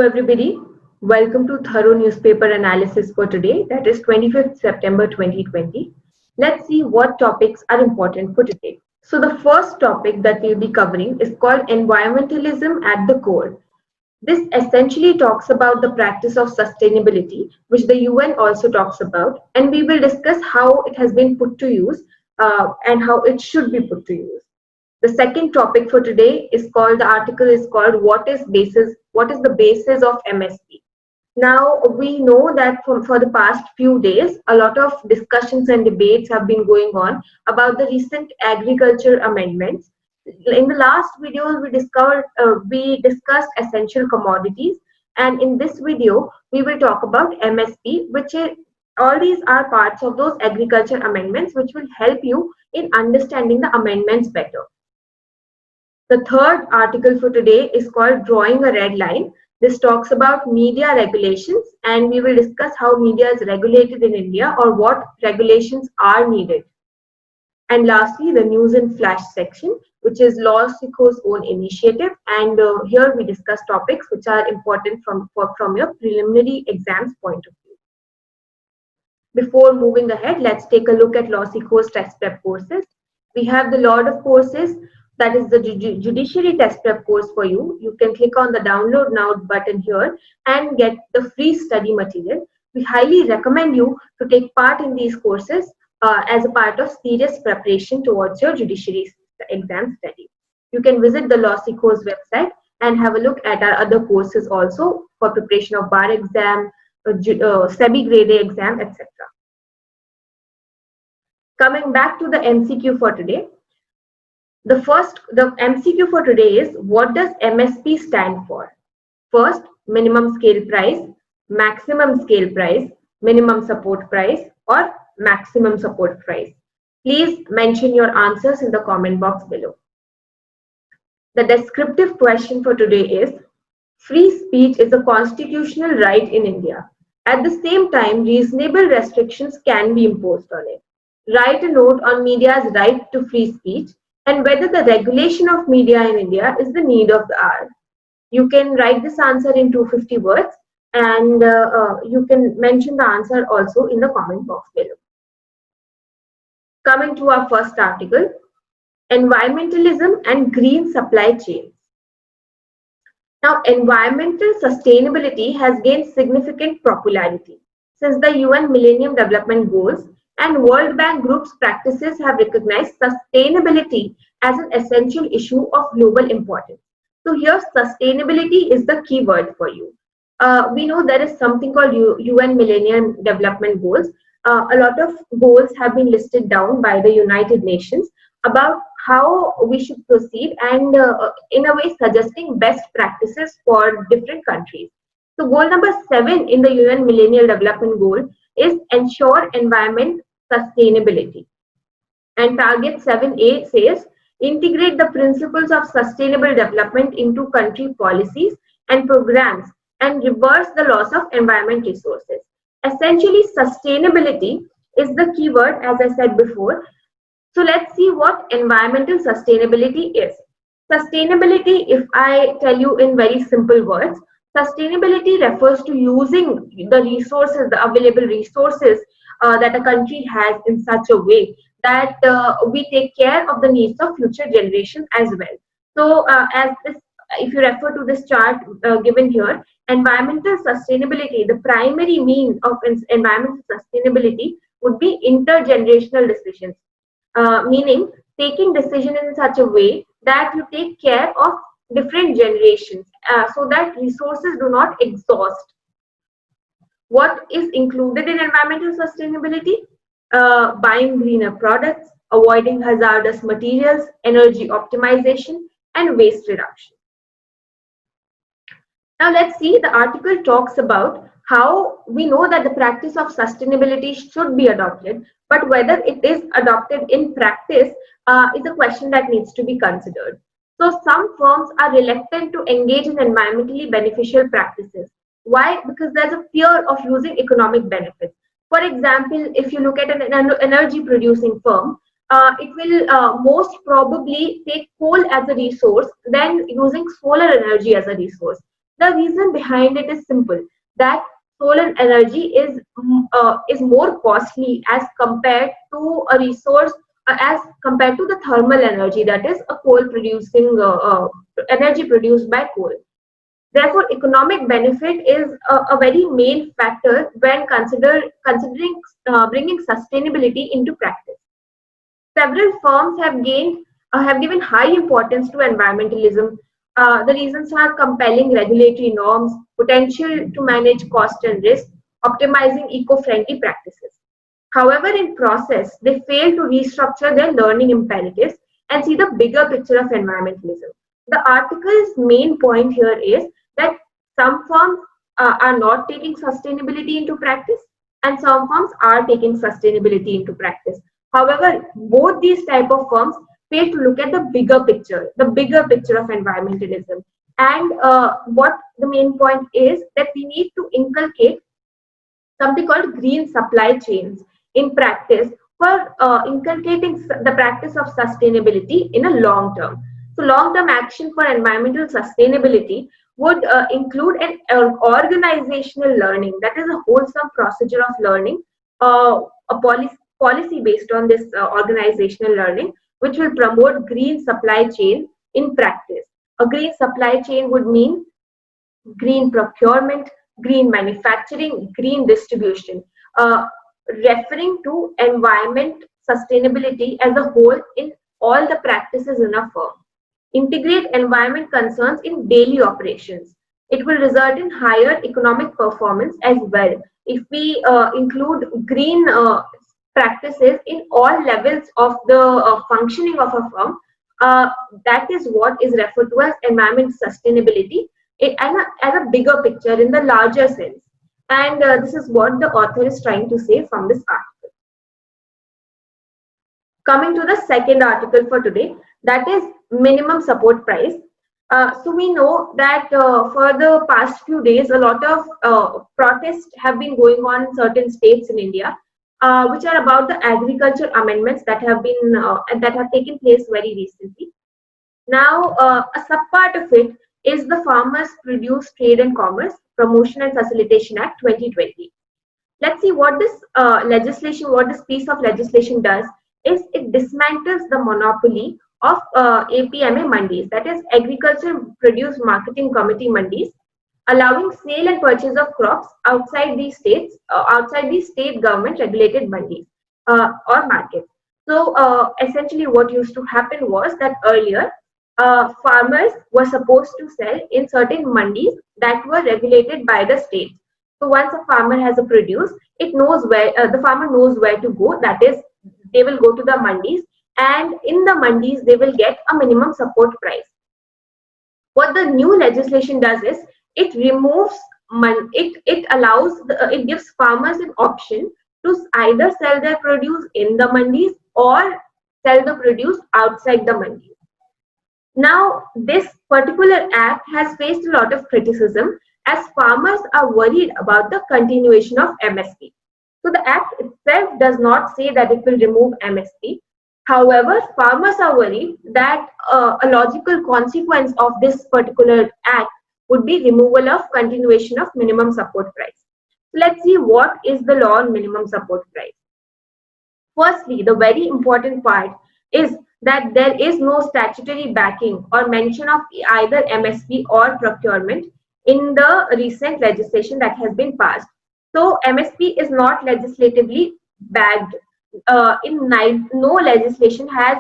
everybody. Welcome to thorough newspaper analysis for today, that is 25th September 2020. Let's see what topics are important for today. So, the first topic that we'll be covering is called environmentalism at the core. This essentially talks about the practice of sustainability, which the UN also talks about, and we will discuss how it has been put to use and how it should be put to use. The second topic for today is called, the article is called what is the basis of MSP. Now we know that for the past few days, a lot of discussions and debates have been going on about the recent agriculture amendments. In the last video, we discussed essential commodities, and in this video, we will talk about MSP, all these are parts of those agriculture amendments, which will help you in understanding the amendments better. The third article for today is called Drawing a Red Line. This talks about media regulations, and we will discuss how media is regulated in India or what regulations are needed. And lastly, the news and flash section, which is Law Sikho's own initiative, and here we discuss topics which are important from your preliminary exams point of view. Before moving ahead, let's take a look at Law Sikho's test prep courses. We have the lot of courses. That is the judiciary test prep course for you. You can click on the download now button here and get the free study material. We highly recommend you to take part in these courses as a part of serious preparation towards your judiciary exam study. You can visit the Law Sikho's website and have a look at our other courses also for preparation of bar exam, SEBI grade A exam, etc. Coming back to the MCQ for today. The MCQ for today is, what does MSP stand for? First, minimum scale price, maximum scale price, minimum support price, or maximum support price. Please mention your answers in the comment box below. The descriptive question for today is, free speech is a constitutional right in India. At the same time, reasonable restrictions can be imposed on it. Write a note on media's right to free speech and whether the regulation of media in India is the need of the hour. You can write this answer in 250 words, and you can mention the answer also in the comment box below. Coming to our first article, environmentalism and green supply chains. Now, environmental sustainability has gained significant popularity since the UN Millennium Development Goals and World Bank Group's practices have recognized sustainability as an essential issue of global importance. So here, sustainability is the key word for you. We know there is something called UN Millennium Development Goals. A lot of goals have been listed down by the United Nations about how we should proceed and in a way suggesting best practices for different countries. So goal number 7 in the UN Millennium Development Goal is ensure environment sustainability. And target 7A says integrate the principles of sustainable development into country policies and programs and reverse the loss of environment resources. Essentially, sustainability is the keyword, as I said before. So let's see what environmental sustainability is. Sustainability, if I tell you in very simple words, sustainability refers to using the resources, the available resources that a country has in such a way that we take care of the needs of future generations as well. So if you refer to this chart given here, environmental sustainability, the primary means of environmental sustainability would be intergenerational decisions, meaning taking decisions in such a way that you take care of different generations so that resources do not exhaust. What is included in environmental sustainability? Buying greener products, avoiding hazardous materials, energy optimization, and waste reduction. Now let's see, the article talks about how we know that the practice of sustainability should be adopted, but whether it is adopted in practice is a question that needs to be considered. So some firms are reluctant to engage in environmentally beneficial practices. Why? Because there's a fear of losing economic benefits. For example, if you look at an energy producing firm, it will most probably take coal as a resource than using solar energy as a resource. The reason behind it is simple, that solar energy is more costly as compared to a resource, as compared to the thermal energy, that is a coal producing energy produced by coal. Therefore, economic benefit is a very main factor when considering bringing sustainability into practice. Several firms have given high importance to environmentalism. The reasons are compelling regulatory norms, potential to manage cost and risk, optimizing eco-friendly practices. However, in process, they fail to restructure their learning imperatives and see the bigger picture of environmentalism. The article's main point here is that some firms are not taking sustainability into practice, and some firms are taking sustainability into practice. However, both these type of firms fail to look at the bigger picture of environmentalism. And what the main point is that we need to inculcate something called green supply chains in practice for inculcating the practice of sustainability in a long term. So, long term action for environmental sustainability would include an organizational learning, that is a wholesome procedure of learning, a policy based on this organizational learning, which will promote green supply chain in practice. A green supply chain would mean green procurement, green manufacturing, green distribution, uh, referring to environment sustainability as a whole in all the practices in a firm. Integrate environment concerns in daily operations. It will result in higher economic performance as well. If we include green practices in all levels of the functioning of a firm, uh, that is what is referred to as environment sustainability as a bigger picture in the larger sense. And this is what the author is trying to say from this article. Coming to the second article for today, that is minimum support price. So we know that for the past few days, a lot of protests have been going on in certain states in India, which are about the agriculture amendments that have taken place very recently. Now, a subpart of it is the Farmers Produce Trade and Commerce Promotion and Facilitation Act 2020. Let's see what what this piece of legislation does is it dismantles the monopoly of APMA mandis, that is Agriculture Produce Marketing Committee mandis, allowing sale and purchase of crops outside these state government regulated mandis or markets. So essentially what used to happen was that earlier farmers were supposed to sell in certain mandis that were regulated by the state. So once a farmer has a produce, it knows where the farmer knows where to go. That is, they will go to the mandis, and in the mandis they will get a minimum support price. What the new legislation does is it removes it gives farmers an option to either sell their produce in the mandis or sell the produce outside the mandis. Now, this particular act has faced a lot of criticism as farmers are worried about the continuation of MSP. So, the act itself does not say that it will remove MSP. However, farmers are worried that a logical consequence of this particular act would be removal of continuation of minimum support price. So, let's see what is the law on minimum support price. Firstly, the very important part is that there is no statutory backing or mention of either MSP or procurement in the recent legislation that has been passed. So MSP is not legislatively backed. No legislation has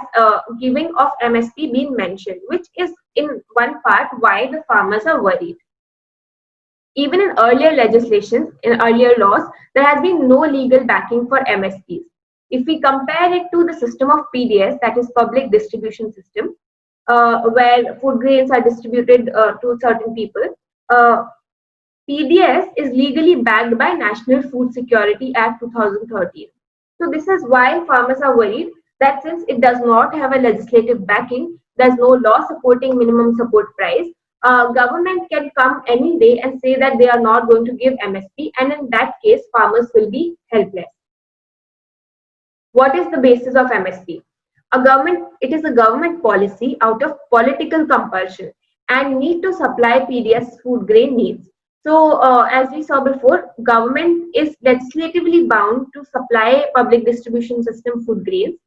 giving of MSP been mentioned, which is in one part why the farmers are worried. Even in earlier legislation, in earlier laws, there has been no legal backing for MSPs. If we compare it to the system of PDS, that is public distribution system, where food grains are distributed to certain people, PDS is legally backed by National Food Security Act 2013. So this is why farmers are worried that since it does not have a legislative backing, there's no law supporting minimum support price, government can come any day and say that they are not going to give MSP, and in that case, farmers will be helpless. What is the basis of MSP? It is a government policy out of political compulsion. and need to supply PDS food grain needs. So, as we saw before, government is legislatively bound to supply public distribution system food grains.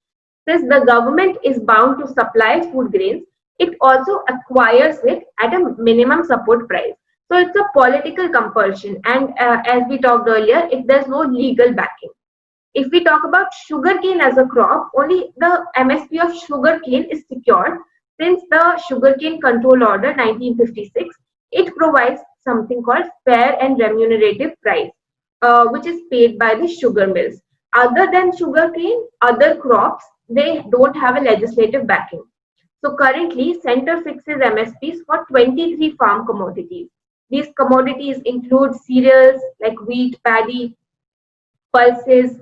Since the government is bound to supply food grains, it also acquires it at a minimum support price. So it's a political compulsion, and as we talked earlier, if there's no legal backing. If we talk about sugarcane as a crop, only the MSP of sugarcane is secured since the Sugarcane Control Order 1956. It provides something called fair and remunerative price, which is paid by the sugar mills. Other than sugarcane, other crops, they don't have a legislative backing. So currently, Center fixes MSPs for 23 farm commodities. These commodities include cereals like wheat, paddy, pulses,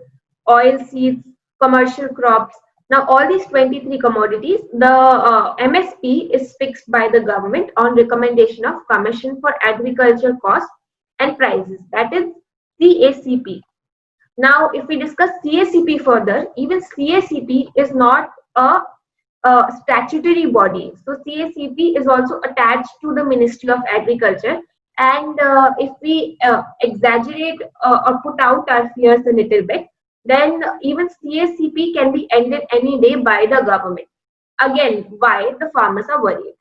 oil seeds, commercial crops. Now, all these 23 commodities, the MSP is fixed by the government on recommendation of Commission for Agriculture Costs and Prices, that is CACP. Now, if we discuss CACP further, even CACP is not a statutory body. So CACP is also attached to the Ministry of Agriculture. And if we exaggerate or put out our fears a little bit, then even CACP can be ended any day by the government. Again, why the farmers are worried?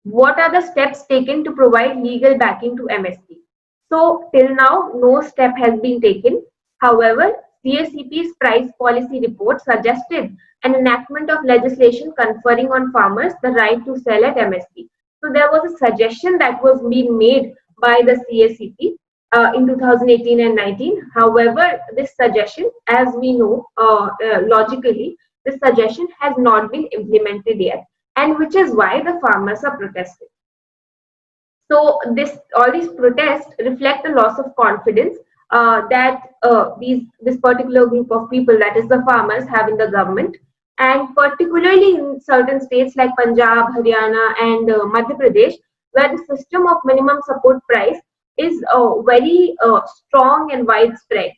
What are the steps taken to provide legal backing to MSP? So till now, no step has been taken. However, CACP's price policy report suggested an enactment of legislation conferring on farmers the right to sell at MSP. So there was a suggestion that was being made by the CACP in 2018 and 19. However, this suggestion, as we know logically, this suggestion has not been implemented yet, and which is why the farmers are protesting. So all these protests reflect a loss of confidence that this particular group of people, that is the farmers, have in the government, and particularly in certain states like Punjab, Haryana, and Madhya Pradesh, where the system of minimum support price is very strong and widespread.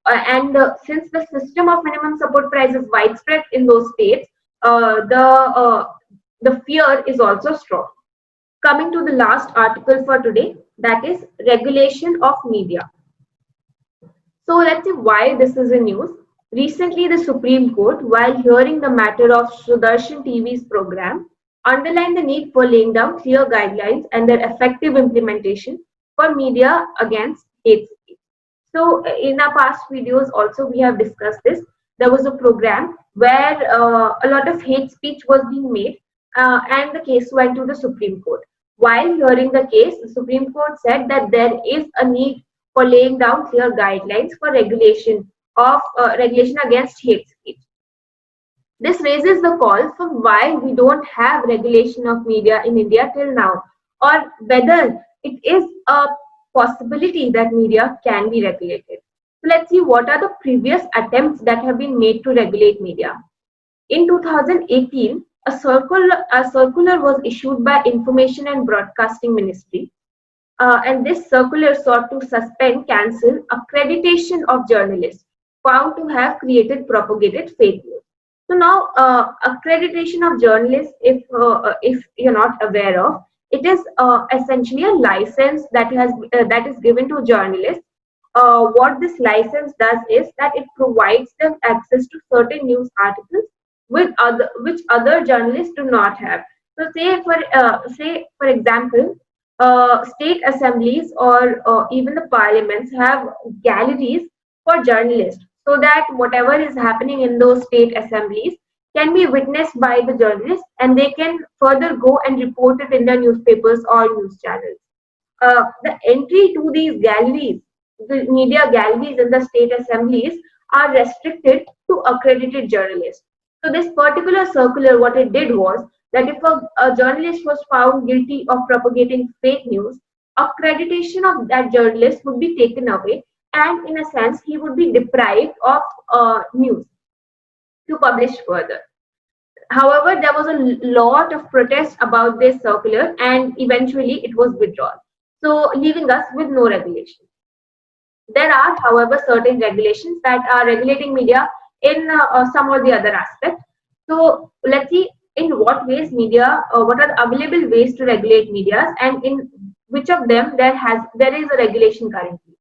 And since the system of minimum support price is widespread in those states, the fear is also strong. Coming to the last article for today, that is regulation of media. So let's see why this is in news. Recently, the Supreme Court, while hearing the matter of Sudarshan TV's program, underlined the need for laying down clear guidelines and their effective implementation for media against hate speech. So in our past videos also we have discussed this. There was a program where a lot of hate speech was being made and the case went to the Supreme Court. While hearing the case, the Supreme Court said that there is a need for laying down clear guidelines for regulation against hate speech. This raises the call for why we don't have regulation of media in India till now, or whether it is a possibility that media can be regulated. So let's see what are the previous attempts that have been made to regulate media. In 2018, a circular was issued by Information and Broadcasting Ministry, and this circular sought to suspend, cancel accreditation of journalists found to have propagated fake news. So now, accreditation of journalists, if you're not aware of, it is essentially a license that is given to journalists. What this license does is that it provides them access to certain news articles which other journalists do not have. So, say for example, state assemblies or even the parliaments have galleries for journalists, so that whatever is happening in those state assemblies can be witnessed by the journalists, and they can further go and report it in the newspapers or news channels. The entry to these galleries, the media galleries in the state assemblies, are restricted to accredited journalists. So this particular circular, what it did was that if a journalist was found guilty of propagating fake news, accreditation of that journalist would be taken away, and in a sense, he would be deprived of news to publish further. However, there was a lot of protest about this circular, and eventually it was withdrawn, so leaving us with no regulation. There are, however, certain regulations that are regulating media in some or the other aspect. So let's see in what ways media, what are the available ways to regulate media, and in which of them there is a regulation currently.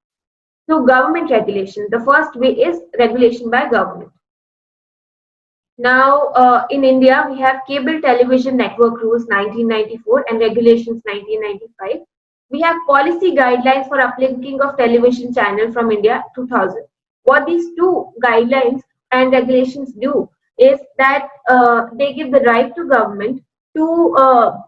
So government regulation. The first way is regulation by government. Now, in India, we have Cable Television Network Rules 1994 and Regulations 1995. We have policy guidelines for uplinking of television channel from India 2000. What these two guidelines and regulations do is that they give the right to government to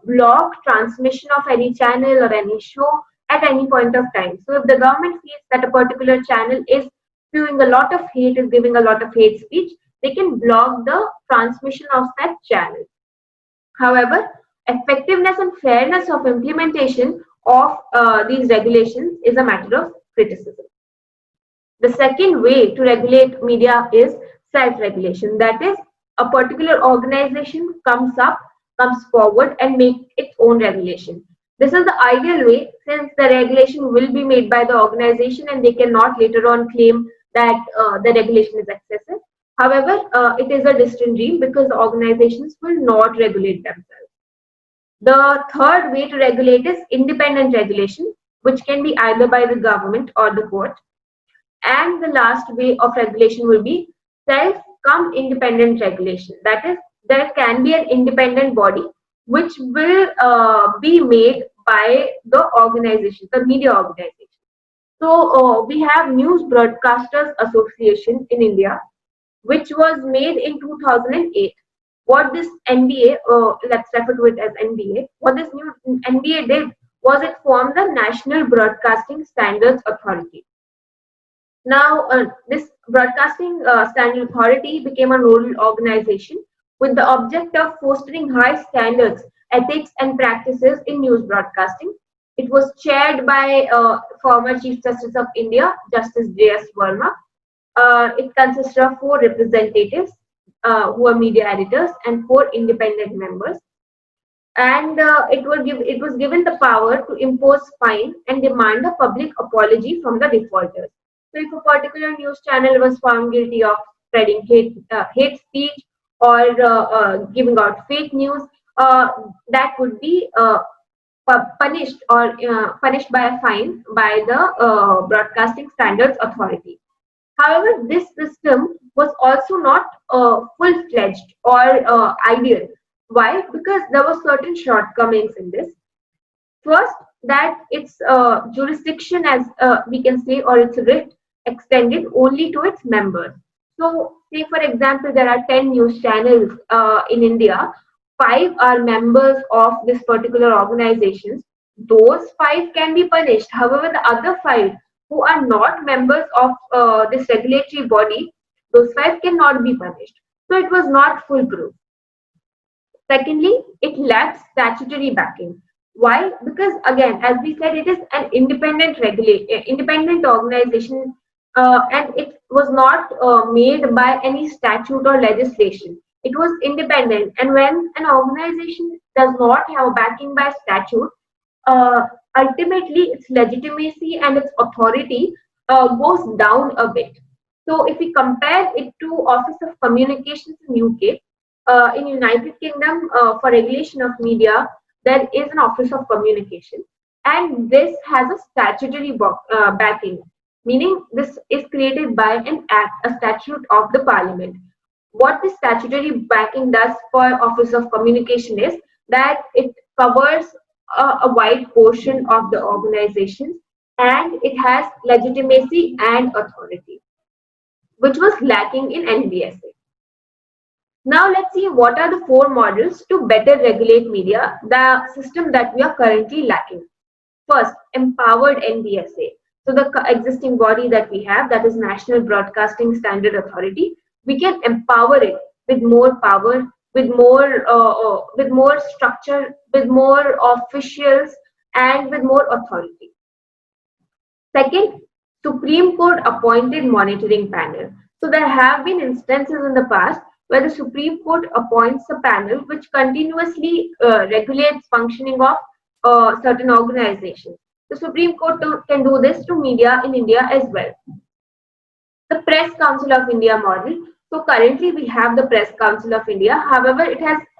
block transmission of any channel or any show at any point of time. So if the government feels that a particular channel is spewing a lot of hate, is giving a lot of hate speech, they can block the transmission of that channel. However, effectiveness and fairness of implementation of these regulations is a matter of criticism. The second way to regulate media is self-regulation. That is, a particular organization comes forward and make its own regulation. This is the ideal way, since the regulation will be made by the organization and they cannot later on claim that the regulation is excessive. However, it is a distant dream because the organizations will not regulate themselves. The third way to regulate is independent regulation, which can be either by the government or the court. And the last way of regulation will be self come independent regulation. That is, there can be an independent body which will be made by the organization, the media organization. So we have News Broadcasters Association in India, which was made in 2008. What this NBA, let's refer to it as NBA, what this new NBA did was it formed the National Broadcasting Standards Authority. Now, this Broadcasting Standard Authority became a nodal organization with the object of fostering high standards, ethics, and practices in news broadcasting. It was chaired by former Chief Justice of India, Justice J.S. Verma. It consists of 4 representatives who are media editors and 4 independent members. And it was given the power to impose fine and demand a public apology from the defaulters. So if a particular news channel was found guilty of spreading hate speech or giving out fake news, that would be punished or punished by a fine by the Broadcasting Standards Authority. However, this system was also not full-fledged or ideal. Why? Because there were certain shortcomings in this. First, that its jurisdiction, as we can say, or its writ extended only to its members. So, say for example, there are 10 news channels in India. 5 are members of this particular organization. Those 5 can be punished. However, the other 5 who are not members of this regulatory body, those 5 cannot be punished. So it was not foolproof. Secondly, it lacks statutory backing. Why? Because again, as we said, it is an independent organization, and it was not made by any statute or legislation. It was independent, and when an organization does not have backing by statute, uh, ultimately its legitimacy and its authority goes down a bit. So if we compare it to Office of Communications in UK, in United Kingdom, for regulation of media, there is an Office of Communication, and this has a statutory backing, meaning this is created by an act, a statute of the Parliament. What this statutory backing does for Office of Communication is that it covers a wide portion of the organization, and it has legitimacy and authority, which was lacking in NBSA. Now let's see what are the 4 models to better regulate media, the system that we are currently lacking. First, empowered NBSA. So the existing body that we have, that is National Broadcasting Standard Authority, we can empower it with more power, with more structure, with more officials, and with more authority. Second, Supreme Court appointed monitoring panel. So there have been instances in the past where the Supreme Court appoints a panel which continuously regulates functioning of certain organizations. The Supreme Court can do this to media in India as well. The Press Council of India model. So currently we have the Press Council of India. However,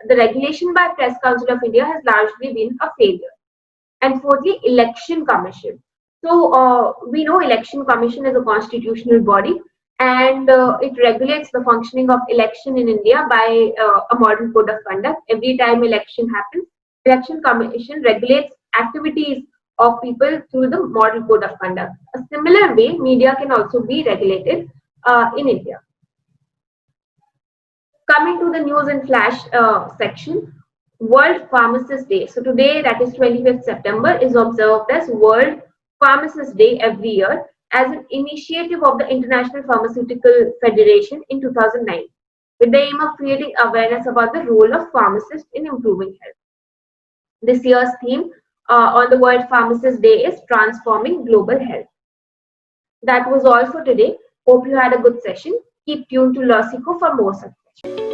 the regulation by Press Council of India has largely been a failure. And fourthly, Election Commission. So we know Election Commission is a constitutional body, and it regulates the functioning of election in India by a model code of conduct. Every time election happens, Election Commission regulates activities of people through the model code of conduct. A similar way, media can also be regulated in India. Coming to the news and flash section, World Pharmacist Day. So today, that is 25th September, is observed as World Pharmacist Day every year as an initiative of the International Pharmaceutical Federation in 2009, with the aim of creating awareness about the role of pharmacists in improving health. This year's theme on the World Pharmacist Day is Transforming Global Health. That was all for today. Hope you had a good session. Keep tuned to LawSikho for more such sessions.